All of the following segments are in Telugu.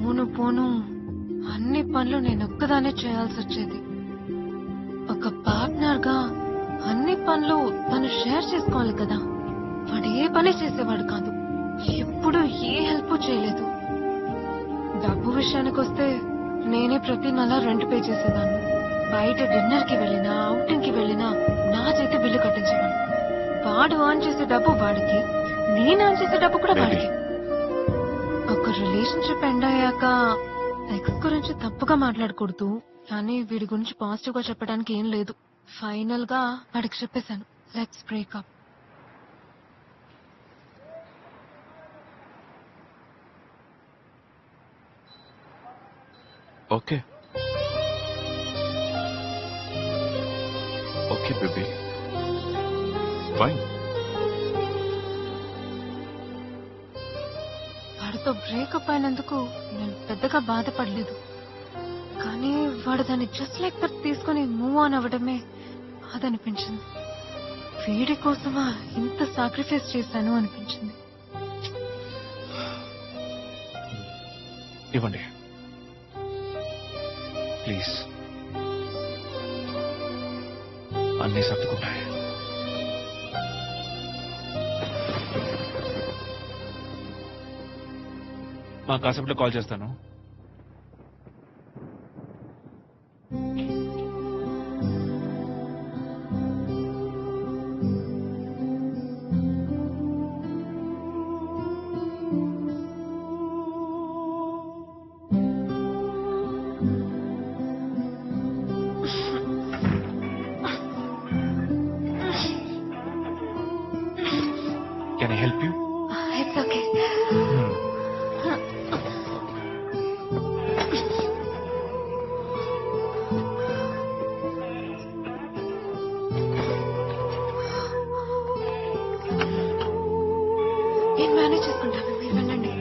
పోను పోను అన్ని పనులు నేను ఒక్కదానే చేయాల్సి వచ్చేది. ఒక పార్ట్నర్ గా అన్ని పనులు తను షేర్ చేసుకోవాలి కదా. వాడు ఏ పని చేసేవాడు కాదు, ఎప్పుడు ఏ హెల్ప్ చేయలేదు. డబ్బు విషయానికి వస్తే నేనే ప్రతి నెల రెంట్ పే చేసేదాన్ని. బయట డిన్నర్ కి వెళ్ళినా అవుటింగ్ కి వెళ్ళినా నా చేతి బిల్లు కట్టించేవాడు. వాడు ఆన్ చేసే డబ్బు వాడికి, నేను ఆన్ చేసే డబ్బు కూడా వాడికి. ఒక రిలేషన్షిప్ ఎండ్ అయ్యాక ఎక్స్ గురించి తప్పుగా మాట్లాడకూడదు, కానీ వీడి గురించి పాజిటివ్ గా చెప్పడానికి ఏం లేదు. ఫైనల్ గా వాడికి చెప్పేశాను, let's breakup. Okay okay baby, fine. వాడితో బ్రేకప్ అయినందుకు నేను పెద్దగా బాధపడలేదు, కానీ వాడు దాన్ని జస్ట్ లైక్ దట్ తీసుకుని మూవ్ ఆన్ అవ్వడమే బాధనిపించింది. వీడి కోసమా ఇంత సాక్రిఫైస్ చేశాను అనిపించింది. ఇవ్వండి ప్లీజ్. అన్నీ సర్దుకుంటాయి. మా కాసేపట్లో కాల్ చేస్తాను. Can I help you? It's okay. నేను మేనేజ్ చేసుకుంటాను, మీరు వెళ్ళండి.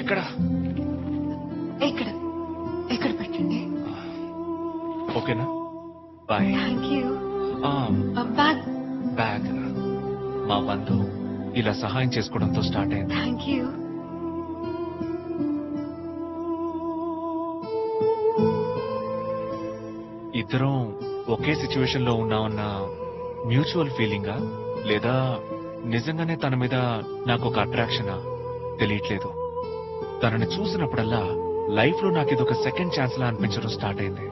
ఎక్కడ? ఇక్కడ ఇక్కడ పెట్టండి. ఓకేనా? Bye. Thank you. Bag. Bag మా బంధు ఇలా సహాయం చేసుకోవడంతో స్టార్ట్ అయింది. Thank you. ఇద్దరం ఒకే సిచ్యువేషన్ లో ఉన్నామన్న మ్యూచువల్ ఫీలింగా, లేదా నిజంగానే తన మీద నాకు ఒక అట్రాక్షనా తెలియట్లేదు. తనని చూసినప్పుడల్లా లైఫ్ లో నాకు ఇది ఒక సెకండ్ ఛాన్స్ లా అనిపించడం స్టార్ట్ అయింది.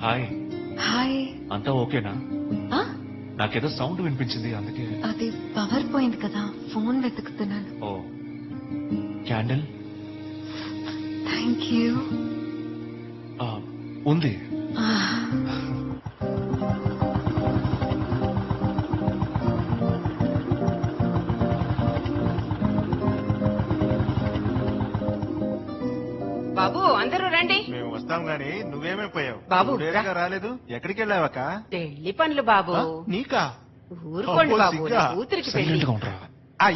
హాయ్. హాయ్. అంతా ఓకేనా? నాకేదో సౌండ్ వినిపించింది, అందుకే. అది పవర్ పోయింది కదా, ఫోన్ వెతుకుతున్నాను. ఓ, క్యాండిల్? Thank you. ఉంది. బాబు అందరూ రండి. మేము వస్తాం గాని నువ్వేమైపోయావు బాబు, రాలేదు. ఎక్కడికి వెళ్ళావక్క? పెళ్లి పనులు బాబు. నీకా? ఊరుకోండి అబ్బో, బాబు, సిగ్గా. నా కూతురికి పెళ్లి. సైలెంట్ గా ఉండరా.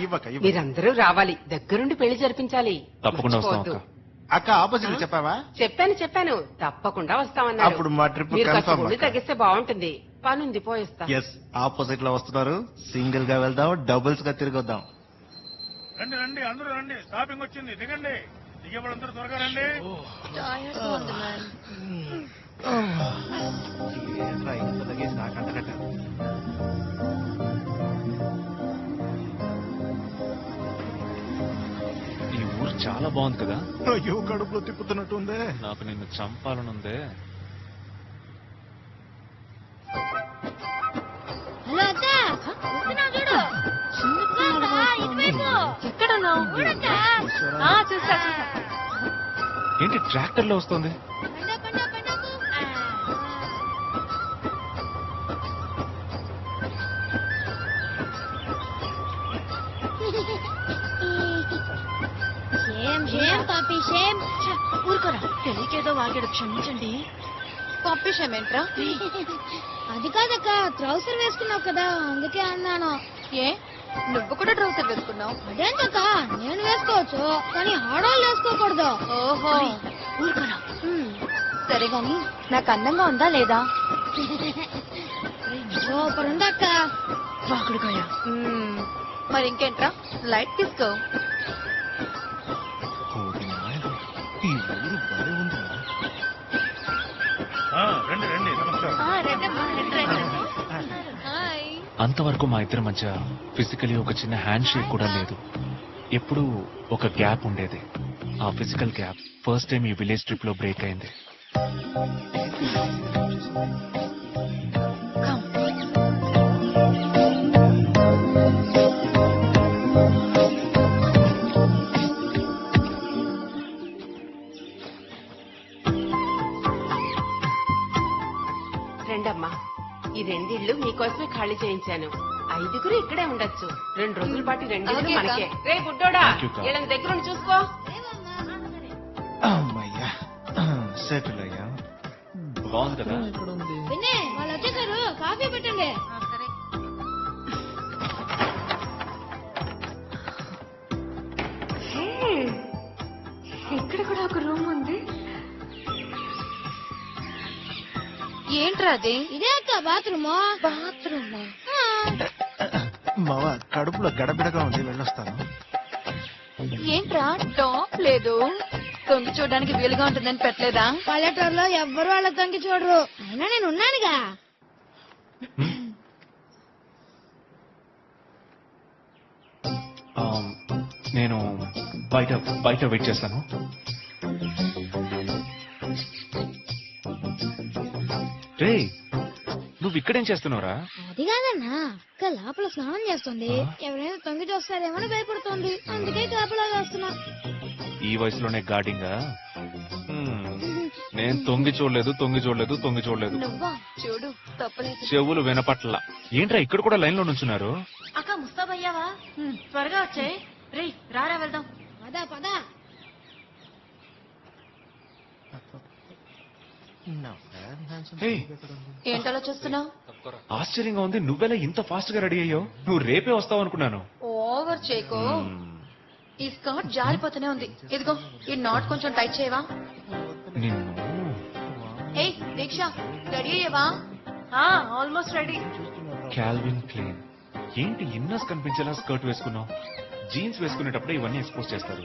ఇవ్వక మీరందరూ రావాలి, దగ్గరుండి పెళ్లి జరిపించాలి. తప్పకుండా వస్తాం మర్చిపోవద్దు. అక్క. అక్క ఆపోజిట్ చెప్పావా? చెప్పాను తప్పకుండా వస్తామన్నారు. అప్పుడు మా ట్రిప్ మీరు కాస్త కన్ఫర్మ్. ఒళ్ళు తగ్గిస్తే బాగుంటుంది. పనుంది, పోయేస్తా. ఎస్, ఆపోజిట్ లో వస్తున్నారు. సింగిల్ గా వెళ్దాం, డబుల్స్ గా తిరిగి వద్దాం. రండి రండి, అందరూ రండి. స్టాపింగ్ వచ్చింది, దిగండి. దిగేవాళ్ళందరూ త్వరగా రండి. నాకంట కట్టారు. ఈ ఊరు చాలా బాగుంది కదా. అయ్యో, కడుపులో తిప్పుతున్నట్టుందే. నాకు నిన్ను చంపాలనుందే. ఏంటి ట్రాక్టర్ లో వస్తుంది? పప్పిషేమ్. ఊరుకోరా, తెలియకేదో వాగాడు, క్షమించండి. పంపిషం ఏంట్రా? అది కాదక్క, ట్రౌసర్ వేసుకున్నావు కదా అందుకే అన్నాను. ఏ నువ్వు కూడా ట్రౌసర్ వేసుకున్నావు? అదేంటక్క, నేను వేసుకోవచ్చు కానీ ఆడవాళ్ళు వేసుకోకూడదు. ఓహో, ఊరుకోరా. సరే గాని నాకు అందంగా ఉందా లేదా? సూపర్ ఉందక్క. వాకుడుకాయ. మరి ఇంకేంట్రా, లైట్ తీసుకో. ఈ ఊరు భలే ఉందా? రండి రండి నమస్కారం. హాయ్. అంతవరకు మా ఇద్దరి మధ్య ఫిజికలీ ఒక చిన్న హ్యాండ్ షేక్ కూడా లేదు. ఎప్పుడు ఒక గ్యాప్ ఉండేది. ఆ ఫిజికల్ గ్యాప్ ఫస్ట్ టైం ఈ విలేజ్ ట్రిప్ లో బ్రేక్ అయింది. Come. రండమ్మా, ఈ రెండిళ్ళు మీకోసమే ఖాళీ చేయించాను. 5గురు ఇక్కడే ఉండొచ్చు. 2 రోజుల పాటు రెండిళ్ళు అలాగే మనకే. రే బుడ్డోడా, Thank you, Ka. వీళ్ళని దగ్గరుండి చూసుకో. అమ్మయ్యా, సెటిల్ అయ్యా. బాగుంది కదా? వినే వాళ్ళు వచ్చేసారు, కాఫీ పెట్టండి. సరే. ఇక్కడ కూడా ఒక రూమ్ ఉంది. ఏంట్రా అది? ఇదే అక్క బాత్రూమ్. బాత్రూమ్. మావా, కడుపులో గడబిడగా ఉంది, వెళ్ళొస్తాను. ఏంట్రా టాప్ లేదు? తొంగి చూడడానికి వీలుగా ఉంటుందని పెట్టలేదా? పల్లెటూరులో ఎవ్వరు వాళ్ళ తొంగి చూడరు. అయినా నేను ఉన్నానుగా. నేను బయట బయట వెయిట్ చేస్తాను. రే, నువ్వు ఇక్కడేం చేస్తున్నావురా? అది కాదన్నా, అక్క లోపల స్నానం చేస్తుంది. ఆ? ఎవరైనా తొంగి చూస్తారేమో అని భయపడుతుంది. అందుకే కాపలా చేస్తున్నా. ఈ వయసులోనే గార్డింగా? నేను తొంగి చూడలేదు, తొంగి చూడలేదు, తొంగి చూడలేదు. నువ్వా? చూడు, తప్పలేదు. చెవులు వినపట్ల. ఏంట్రా ఇక్కడ కూడా లైన్ లో నుంచున్నారు? అక్క ముస్తాబయ్యావా? త్వరగా వచ్చే. రే రారా వెళ్దాం. పదా పదా. హే, ఏంటలా చూస్తున్నావు? ఆశ్చర్యంగా ఉంది. నువ్వెలా ఇంత ఫాస్ట్ గా రెడీ అయ్యావు? నువ్వు రేపే వస్తావు అనుకున్నాను. ఓవర్ చేయకో. ఈ స్కర్ట్ జారిపోతూనే ఉంది. ఇదిగో ఈ నాట్ కొంచెం టైట్ చేయవా? నిన్ను ఏ దీక్ష, రెడీ అయ్యేవా? Almost ready. Calvin Klein. ఏంటి ఇన్నర్స్ కనిపించేలా స్కర్ట్ వేసుకున్నావు? జీన్స్ వేసుకునేటప్పుడే ఇవన్నీ ఎక్స్పోజ్ చేస్తారు.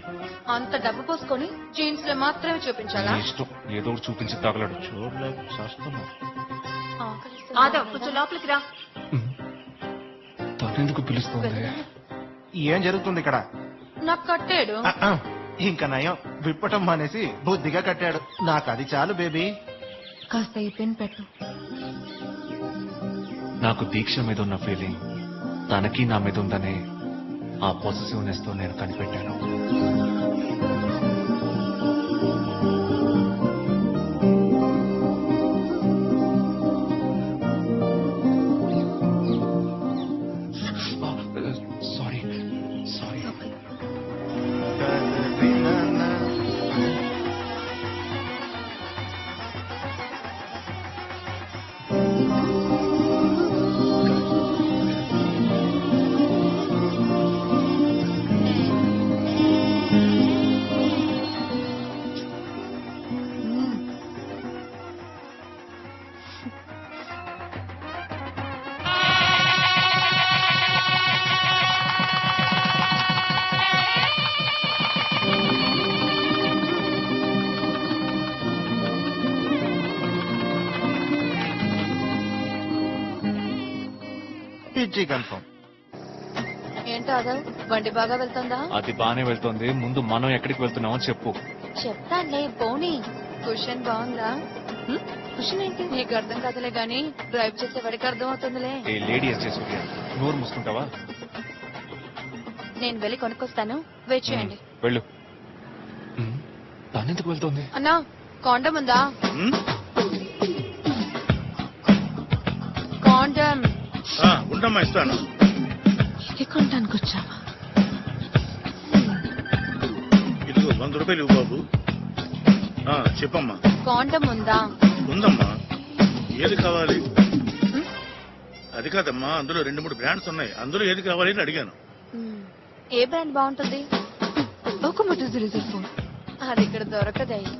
అంత డబ్బు పోసుకొని జీన్స్ లో మాత్రమే చూపించాలా? నీ ఇష్టం, ఏదో ఒకటి చూపించి తగలడు. చూడలేక చేస్తున్నావు. ఆదా కొంచెం లోపలికి రా. తనెందుకు పిలుస్తోంది? ఏం జరుగుతుంది ఇక్కడ? నాకు కట్టాడు. ఇంకా నయం, విప్పటం మానేసి బుద్ధిగా కట్టాడు. నాకు అది చాలు బేబీ. కాస్త ఈ పెన్ పెట్టు. నాకు దీక్ష మీద ఉన్న ఫీలింగ్ తనకి నా మీద ఉందనే ఆ పాజిటివ్నెస్ తో నేను కనిపెట్టాను. Sorry sorry. పిచ్చి కన్ఫర్మ్. ఏంటో అదా బండి బాగా వెళ్తుందా? అది బానే వెళ్తోంది. ముందు మనం ఎక్కడికి వెళ్తున్నామో చెప్పు. చెప్తానులే పోనీ. కుషన్ బాగుందా? కుషన్ ఏంటి? నీకు అర్థం కాదులే గాని డ్రైవ్ చేసే వాడికి అర్థం అవుతుందిలే. ఏ లేడీ వచ్చేసి నోరు మూసుకుంటావా? నేను వెళ్ళి కొనుక్కొస్తాను, వెయిట్ చేయండి. వెళ్ళు. తనెందుకు వెళ్తోంది? అన్నా కాండం ఉందా? కాండం ఉండమ్మా, ఇస్తాను. ఇది కొనడానికి వచ్చావా? ఇదిగో రూపాయలు ఇవ్వు బాబు. చెప్పమ్మా. కాండం ఉందా? ఉందమ్మా. ఏది కావాలి? అది కాదమ్మా, అందులో 2-3 బ్రాండ్స్ ఉన్నాయి. అందులో ఏది కావాలి అని అడిగాను. ఏ బ్రాండ్ బాగుంటుంది? ఒక 004 అది ఇక్కడ దొరకదయ్యి.